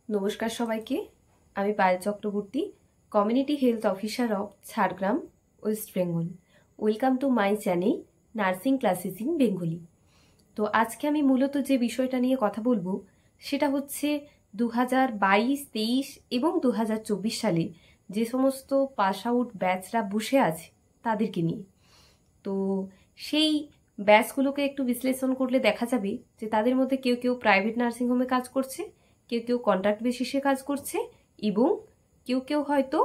নমস্কার সবাইকে। আমি Payel Chakraborty, community health officer of Jhargram, West Bengal. Welcome to my channel nursing classes in Bengali. তো আজকে আমি মূলত যে বিষয়টা নিয়ে কথা বলবো সেটা হচ্ছে 2022, 23 এবং 2024 সালে যে সমস্ত পাস আউট ব্যাচরা বসে আছে তাদেরকে নিয়ে। তো সেই ব্যাচগুলোকে একটু বিশ্লেষণ করলে দেখা যাবে যে তাদের মধ্যে কেউ কেউ প্রাইভেট নার্সিংহোমে কাজ করছে, কেউ কেউ কন্ট্রাক্ট বেসিসে কাজ করছে, এবং কেউ কেউ হয়তো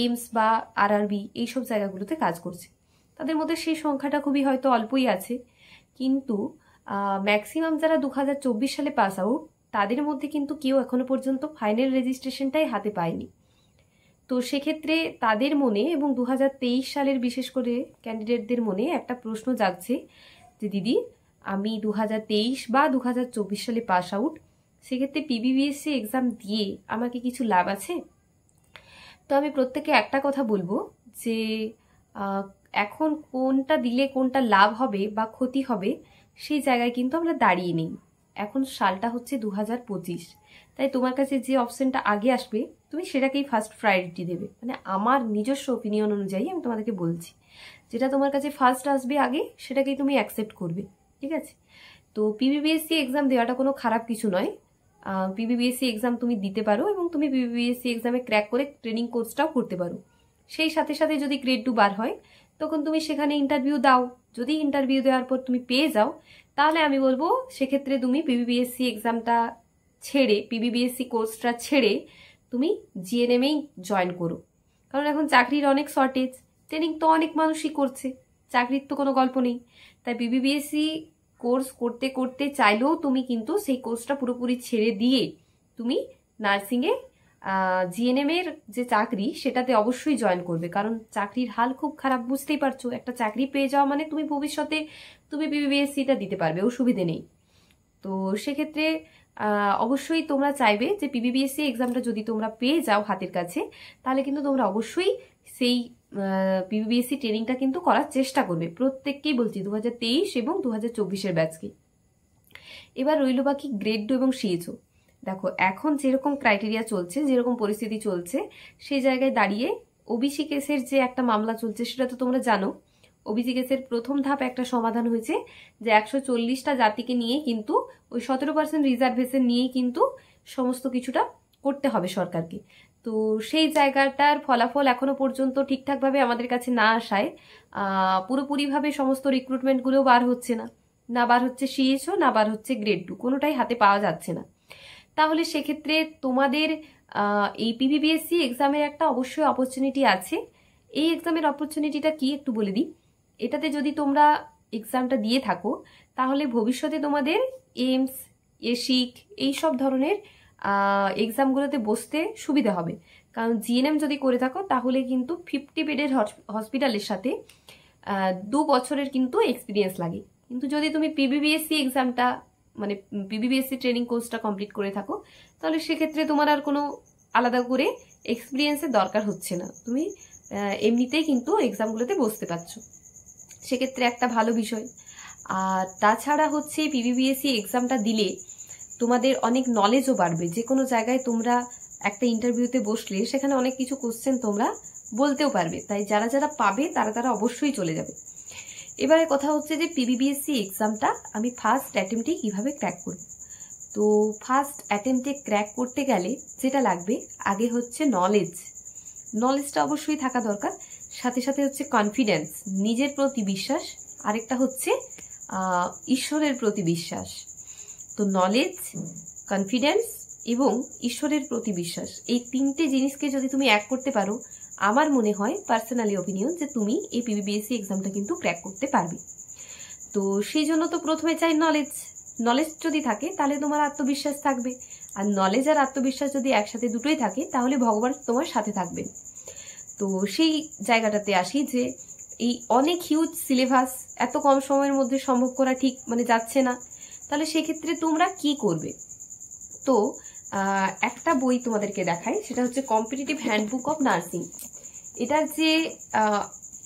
এইমস বা আরআরবি এইসব জায়গাগুলোতে কাজ করছে। তাদের মধ্যে সেই সংখ্যাটা খুবই হয়তো অল্পই আছে, কিন্তু ম্যাক্সিমাম যারা 2024 সালে পাস আউট তাদের মধ্যে কিন্তু কেউ এখনো পর্যন্ত ফাইনাল রেজিস্ট্রেশনটাই হাতে পায়নি। তো সেক্ষেত্রে তাদের মনে এবং 2023 সালের বিশেষ করে ক্যান্ডিডেটদের মনে একটা প্রশ্ন জাগছে যে দিদি, আমি 2023 বা 2024 সালে পাস আউট, সেক্ষেত্রে পিবিবিএসসি এক্সাম দিয়ে আমার কি কিছু লাভ আছে? তো আমি প্রত্যেকে একটা কথা বলবো যে এখন কোনটা দিলে কোনটা লাভ হবে বা ক্ষতি হবে সেই জায়গায় কিন্তু আমরা দাঁড়িয়ে নেই। এখন সালটা হচ্ছে 2025, তাই তোমার কাছে যে অপশনটা আগে আসবে তুমি সেটাকেই ফার্স্ট প্রায়োরিটি দেবে। মানে আমার নিজস্ব ওপিনিয়ন অনুযায়ী আমি তোমাদেরকে বলছি, যেটা তোমার কাছে ফার্স্ট আসবে আগে সেটাকেই তুমি অ্যাকসেপ্ট করবে, ঠিক আছে? তো পিবিবিএসসি এক্সাম দেওয়াটা কোনো খারাপ কিছু নয়। পিবিবিএসসি এক্সাম তুমি দিতে পারো এবং তুমি পিবিবিএসসি এক্সামে ক্র্যাক করে ট্রেনিং কোর্সটাও করতে পারো। সেই সাথে সাথে যদি গ্রেড 2 বার হয় তখন তুমি সেখানে ইন্টারভিউ দাও। যদি ইন্টারভিউ দেওয়ার পর তুমি পেয়ে যাও, তাহলে আমি বলবো সেক্ষেত্রে তুমি পিবিবিএসসি এক্সামটা ছেড়ে, পিবিবিএসসি কোর্সটা ছেড়ে তুমি জিএনএমেই জয়েন করো। কারণ এখন চাকরির অনেক শর্টেজ, ট্রেনিং তো অনেক মানুষই করছে, চাকরির তো কোনো গল্প নেই। তাই পিবিবিএসসি কোর্স করতে করতে চাইলেও তুমি কিন্তু সেই কোর্সটা পুরোপুরি ছেড়ে দিয়ে তুমি নার্সিংয়ে জিএনএম এর যে চাকরি সেটাতে অবশ্যই জয়েন করবে। কারণ চাকরির হাল খুব খারাপ, বুঝতেই পারছো। একটা চাকরি পেয়ে যাওয়া মানে তুমি ভবিষ্যতে তুমি পিবিবিএসসিটা দিতে পারবে, অসুবিধে নেই। তো সেক্ষেত্রে অবশ্যই তোমরা চাইবে যে পিবিবিএসসি এক্সামটা যদি তোমরা পেয়ে যাও হাতের কাছে, তাহলে কিন্তু তোমরা অবশ্যই সেই পিবিবিএসসি ট্রেনিংটা কিন্তু করার চেষ্টা করবে। প্রত্যেককেই বলছি, 2023 এবং 2024-এর ব্যাচকে। এবার রইল বাকি গ্রেড 2 এবং সিএচও। দেখো এখন যেরকম ক্রাইটেরিয়া চলছে, যেরকম পরিস্থিতি চলছে, সেই জায়গায় দাঁড়িয়ে ওবিসি কেসের যে একটা মামলা চলছে সেটা তো তোমরা জানো। ওবিসি কেসের প্রথম ধাপ একটা সমাধান হয়েছে যে 140টা জাতিকে নিয়ে কিন্তু ওই 17% রিজার্ভেশন নিয়েই কিন্তু সমস্ত কিছুটা করতে হবে সরকারকে। তো সেই জায়গাটার ফলাফল এখনো পর্যন্ত ঠিকঠাকভাবে আমাদের কাছে না আসায় পুরোপুরিভাবে সমস্ত রিক্রুটমেন্টগুলো বার হচ্ছে না, না বার হচ্ছে সিএসও, না বার হচ্ছে গ্রেড 2, কোনোটাই হাতে পাওয়া যাচ্ছে না। তাহলে সেক্ষেত্রে তোমাদের এই পিবিবিএসসি এক্সামের একটা অবশ্যই অপরচুনিটি আছে। এই এক্সামের অপরচুনিটিটা কি একটু বলে দিই। এটাতে যদি তোমরা এক্সামটা দিয়ে থাকো তাহলে ভবিষ্যতে তোমাদের এইমস, এসিক এই সব ধরনের এক্সামগুলোতে বসতে সুবিধা হবে। কারণ জিএনএম যদি করে থাকো তাহলে কিন্তু 50 বেডের হসপিটালের সাথে 2 বছরের কিন্তু এক্সপিরিয়েন্স লাগে। কিন্তু যদি তুমি পিবিবিএসসি এক্সামটা মানে পিবিবিএসসি ট্রেনিং কোর্সটা কমপ্লিট করে থাকো তাহলে সেক্ষেত্রে তোমার আর কোনো আলাদা করে এক্সপিরিয়েন্সের দরকার হচ্ছে না, তুমি এমনিতেই কিন্তু এক্সামগুলোতে বসতে পারছো। সেক্ষেত্রে একটা ভালো বিষয়। আর তাছাড়া হচ্ছে পিবিবিএসসি এক্সামটা দিলে তোমাদের অনেক নলেজও বাড়বে। যে কোনো জায়গায় তোমরা একটা ইন্টারভিউতে বসলে সেখানে অনেক কিছু কোশ্চেন তোমরা বলতেও পারবে, তাই যারা যারা পাবে তারা তারা অবশ্যই চলে যাবে। এবারে কথা হচ্ছে যে পিবিবিএসসি এক্সামটা আমি ফার্স্ট অ্যাটেম্পটেই কিভাবে ক্র্যাক করব। তো ফার্স্ট অ্যাটেম্পটে ক্র্যাক করতে গেলে যেটা লাগবে আগে হচ্ছে নলেজটা অবশ্যই থাকা দরকার। সাথে সাথে হচ্ছে কনফিডেন্স, নিজের প্রতি বিশ্বাস, আরেকটা হচ্ছে ঈশ্বরের প্রতি বিশ্বাস। তো নলেজ, কনফিডেন্স এবং ঈশ্বরের প্রতি বিশ্বাস, এই তিনটে জিনিসকে যদি তুমি এক করতে পারো, আমার মনে হয় পার্সোনালি ওপিনিয়ন যে তুমি এই পিবিবিএসসি এক্সামটা কিন্তু ক্র্যাক করতে পারবে। তো সেই জন্য তো প্রথমে চাই নলেজ যদি থাকে তাহলে তোমার আত্মবিশ্বাস থাকবে। আর নলেজ আর আত্মবিশ্বাস যদি একসাথে দুটোই থাকে তাহলে ভগবান তোমার সাথে থাকবেন। তো সেই জায়গাটাতে আসি যে এই অনেক হিউজ সিলেবাস এত কম সময়ের মধ্যে সম্ভব করা ঠিক মানে যাচ্ছে না। তাহলে সেক্ষেত্রে তোমরা কি করবে? তো একটা বই তোমাদেরকে দেখাই, সেটা হচ্ছে কম্পিটিটিভ হ্যান্ডবুক অফ নার্সিং। এটার যে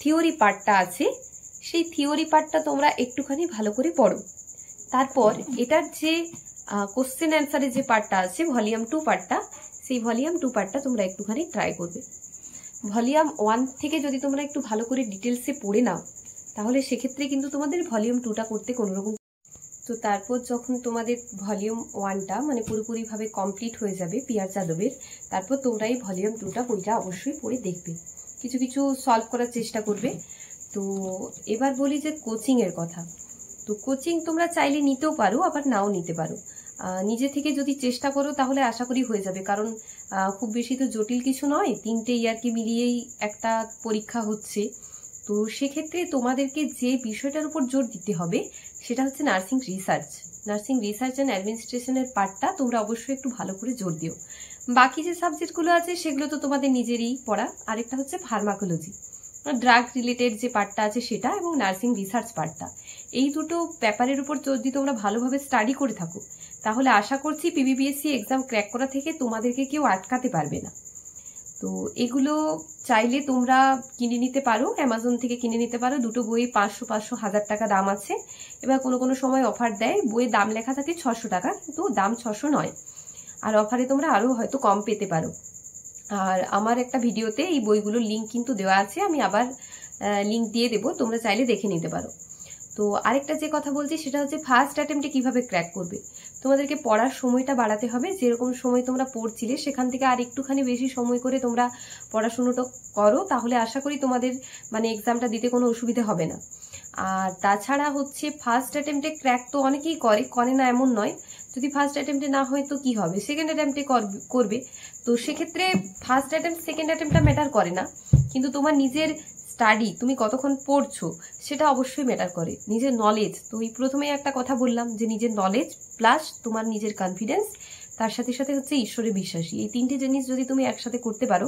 থিওরি পার্টটা আছে সেই থিওরি পার্টটা তোমরা একটুখানি ভালো করে পড়ো। তারপর এটার যে কোশ্চেন অ্যান্সারের যে পার্টটা আছে ভলিউম 2 পার্টটা, সেই ভলিউম 2 পার্টটা তোমরা একটুখানি ট্রাই করবে। ভলিউম 1 থেকে যদি তোমরা একটু ভালো করে ডিটেলসে পড়ে নাও তাহলে সেক্ষেত্রে কিন্তু তোমাদের ভলিউম 2টা করতে কোনোরকম। তো তারপর যখন তোমাদের ভলিউম 1টা মানে পুরোপুরিভাবে কমপ্লিট হয়ে যাবে পিয়ার যাদবের, তারপর তোমরা এই ভলিউম 2টা বইটা অবশ্যই পড়ে দেখবে, কিছু কিছু সলভ করার চেষ্টা করবে। তো এবার বলি যে কোচিংয়ের কথা। তো কোচিং তোমরা চাইলে নিতেও পারো, আবার নাও নিতে পারো। নিজে থেকে যদি চেষ্টা করো তাহলে আশা করি হয়ে যাবে, কারণ খুব বেশি তো জটিল কিছু নয়, 3টে ইয়ারকে মিলিয়েই একটা পরীক্ষা হচ্ছে। তো সেক্ষেত্রে তোমাদেরকে যে বিষয়টার উপর জোর দিতে হবে সেটা হচ্ছে নার্সিং রিসার্চ অ্যান্ড অ্যাডমিনিস্ট্রেশনের পার্টটা তোমরা অবশ্যই একটু ভালো করে জোর দিও। বাকি যে সাবজেক্টগুলো আছে সেগুলো তো তোমাদের নিজেরই পড়া। আরেকটা হচ্ছে ফার্মাকোলজি, ড্রাগ রিলেটেড যে পার্টটা আছে সেটা, এবং নার্সিং রিসার্চ পার্টটা। এই দুটো ব্যাপারের উপর যদি তোমরা ভালোভাবে স্টাডি করে থাকো তাহলে আশা করছি পিবিবিএসসি এক্সাম ক্র্যাক করা থেকে তোমাদেরকে কেউ আটকাতে পারবে না। তো এগুলো চাইলে তোমরা কিনে নিতে পারো, অ্যামাজন থেকে কিনে নিতে পারো। দুটো বই 500, 1000 টাকা দাম আছে। এবার কোনো কোনো সময় অফার দেয়, বইয়ের দাম লেখা থাকে 600 টাকা, কিন্তু দাম 600 নয়, আর অফারে তোমরা আরও হয়তো কম পেতে পারো। আর আমার একটা ভিডিওতে এই বইগুলোর লিঙ্ক কিন্তু দেওয়া আছে, আমি আবার লিঙ্ক দিয়ে দেবো, তোমরা চাইলে দেখে নিতে পারো। তো আরেকটা যে কথা বলছি সেটা হচ্ছে ফার্স্ট অ্যাটেম্পটে কিভাবে ক্র্যাক করবে। তোমাদেরকে পড়ার সময়টা বাড়াতে হবে, যেরকম সময় তোমরা পড়ছিলে সেখান থেকে আর একটুখানি বেশি সময় করে তোমরা পড়াশুনোটা করো, তাহলে আশা করি তোমাদের মানে এক্সামটা দিতে কোনো অসুবিধা হবে না। আর তাছাড়া হচ্ছে ফার্স্ট অ্যাটেম্পটে ক্র্যাক তো অনেকেই করে না এমন নয়। যদি ফার্স্ট অ্যাটেম্পটে না হয় তো কি হবে, সেকেন্ড অ্যাটেম্পটে করবে। তো সেক্ষেত্রে ফার্স্ট অ্যাটেম্প সেকেন্ড অ্যাটেম্পটা ম্যাটার করে না, কিন্তু তোমার নিজের স্টাডি তুমি কতক্ষণ পড়ছো সেটা অবশ্যই ম্যাটার করে, নিজের নলেজ। তো এই প্রথমেই একটা কথা বললাম যে নিজের নলেজ প্লাস তোমার নিজের কনফিডেন্স, তার সাথে সাথে হচ্ছে ঈশ্বরে বিশ্বাসী, এই 3টে জিনিস যদি তুমি একসাথে করতে পারো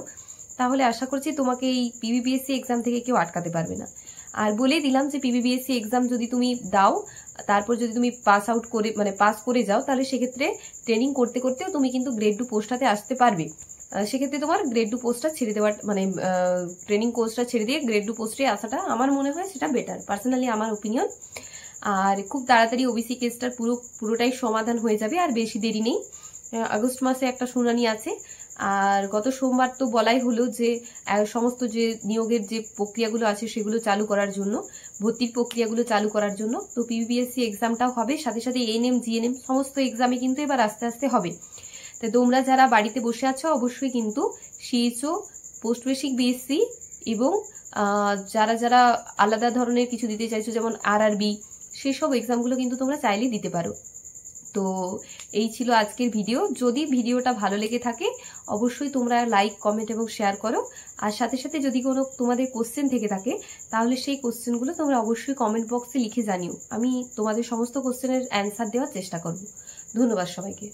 তাহলে আশা করছি তোমাকে এই পিবিবিএসসি এক্সাম থেকে কেউ আটকাতে পারবে না। আর বলেই দিলাম যে পিবিবিএসসি এক্সাম যদি তুমি দাও, তারপর যদি তুমি পাস করে যাও, তাহলে সেক্ষেত্রে ট্রেনিং করতে করতেও তুমি কিন্তু গ্রেড 2 পোস্টটাতে আসতে পারবে। সেক্ষেত্রে তোমার গ্রেড 2 পোস্টটা ছেড়ে দেওয়ার মানে ট্রেনিং কোর্সটা ছেড়ে দিয়ে গ্রেড 2 পোস্টে আসাটা আমার মনে হয় সেটা বেটার, পার্সোনালি আমার ওপিনিয়ন। আর খুব তাড়াতাড়ি ওবিসি কেসটার পুরোটাই সমাধান হয়ে যাবে, আর বেশি দেরি নেই। আগস্ট মাসে একটা শুনানি আছে, আর গত সোমবার তো বলাই হলো যে সমস্ত যে নিয়োগের যে প্রক্রিয়াগুলো আছে সেগুলো চালু করার জন্য, ভর্তির প্রক্রিয়াগুলো চালু করার জন্য। তো পিবিবিএসসি এক্সামটাও হবে, সাথে সাথে এএনএম জিএনএম সমস্ত এক্সামে কিন্তু এবার আস্তে আস্তে হবে। তো তোমরা যারা বাড়িতে বসে আছো অবশ্যই কিন্তু সিএইচও, পোস্ট বেসিক বিএসসি এবং যারা যারা আলাদা ধরনের কিছু দিতে চাইছো যেমন আরআরবি, সেসব এক্সামগুলো কিন্তু তোমরা চাইলেই দিতে পারো। তো এই ছিল আজকের ভিডিও। যদি ভিডিওটা ভালো লেগে থাকে অবশ্যই তোমরা লাইক, কমেন্ট এবং শেয়ার করো। আর সাথে সাথে যদি কোনো তোমাদের কোশ্চেন থেকে থাকে তাহলে সেই কোশ্চেনগুলো তোমরা অবশ্যই কমেন্ট বক্সে লিখে জানিও, আমি তোমাদের সমস্ত কোশ্চেনের অ্যান্সার দেওয়ার চেষ্টা করব। ধন্যবাদ সবাইকে।